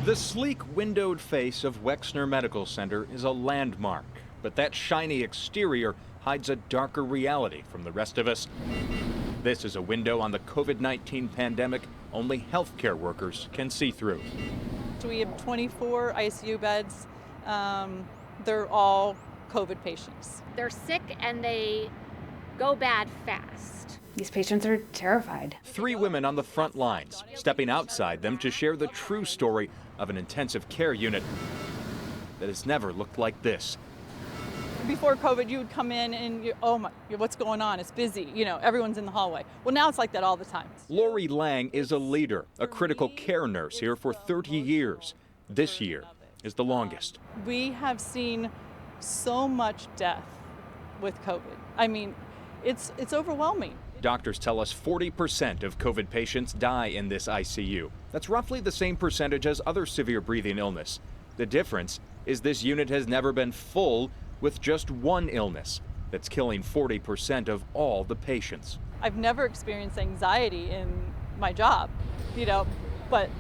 The sleek, windowed face of Wexner Medical Center is a landmark, but that shiny exterior hides a darker reality from the rest of us. This is a window on the COVID-19 pandemic only healthcare workers can see through. So we have 24 ICU beds. They're all COVID patients. They're sick and they go bad fast. These patients are terrified. 3 women on the front lines, stepping outside them to share the true story of an intensive care unit that has never looked like this. Before COVID, you would come in and oh my, what's going on? It's busy. Everyone's in the hallway. Well, now it's like that all the time. Lori Lang is a leader, a critical care nurse here for 30 years. This year is the longest. We have seen so much death with COVID. I mean, it's overwhelming. Doctors tell us 40% of COVID patients die in this ICU. That's roughly the same percentage as other severe breathing illness. The difference is this unit has never been full with just one illness that's killing 40% of all the patients. I've never experienced anxiety in my job, but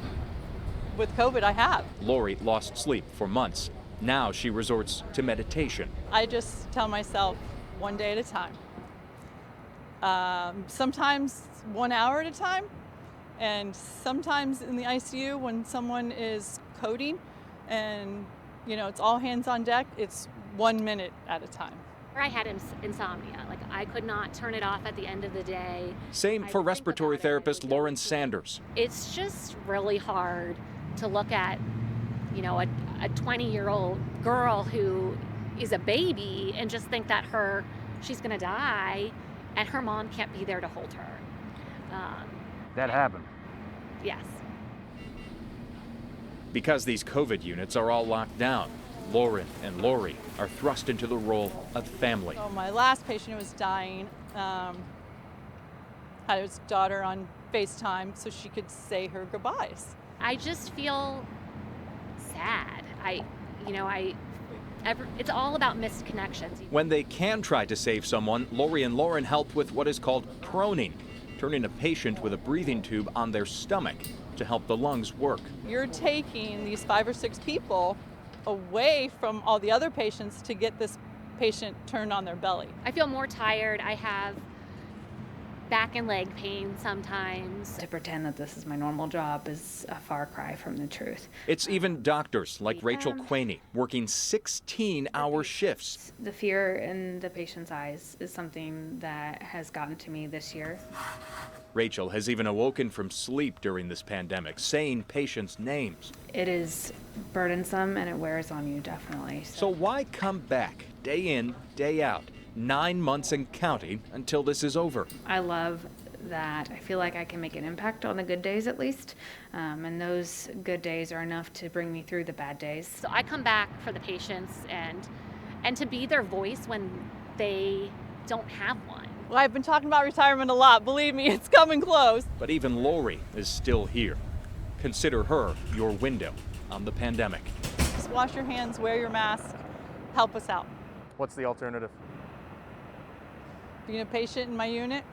with COVID I have. Lori lost sleep for months. Now she resorts to meditation. I just tell myself one day at a time. Sometimes 1 hour at a time, and sometimes in the ICU when someone is coding and it's all hands on deck, it's 1 minute at a time. I had insomnia. I could not turn it off at the end of the day. Same for respiratory therapist Lauren Sanders. It's just really hard to look at, a 20-year-old girl who is a baby and just think that she's going to die and her mom can't be there to hold her. That happened. Yes. Because these COVID units are all locked down, Lauren and Lori are thrust into the role of family. So my last patient who was dying had his daughter on FaceTime so she could say her goodbyes. I just feel sad. It's all about missed connections. When they can try to save someone, Lori and Lauren help with what is called proning, turning a patient with a breathing tube on their stomach to help the lungs work. You're taking these 5 or 6 people away from all the other patients to get this patient turned on their belly. I feel more tired. I have back and leg pain sometimes. To pretend that this is my normal job is a far cry from the truth. It's even doctors like Rachel Quaney working 16-hour shifts. The fear in the patient's eyes is something that has gotten to me this year. Rachel has even awoken from sleep during this pandemic, saying patients' names. It is burdensome and it wears on you, definitely. So why come back day in, day out, 9 months and counting until this is over? I love that I feel like I can make an impact on the good days at least, and those good days are enough to bring me through the bad days. So I come back for the patients and to be their voice when they don't have one. Well, I've been talking about retirement a lot. Believe me, it's coming close. But even Lori is still here. Consider her your window on the pandemic. Just wash your hands, wear your mask, help us out. What's the alternative? Being a patient in my unit,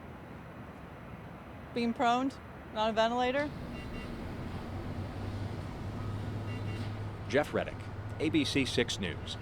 being prone, on a ventilator. Jeff Reddick, ABC 6 News.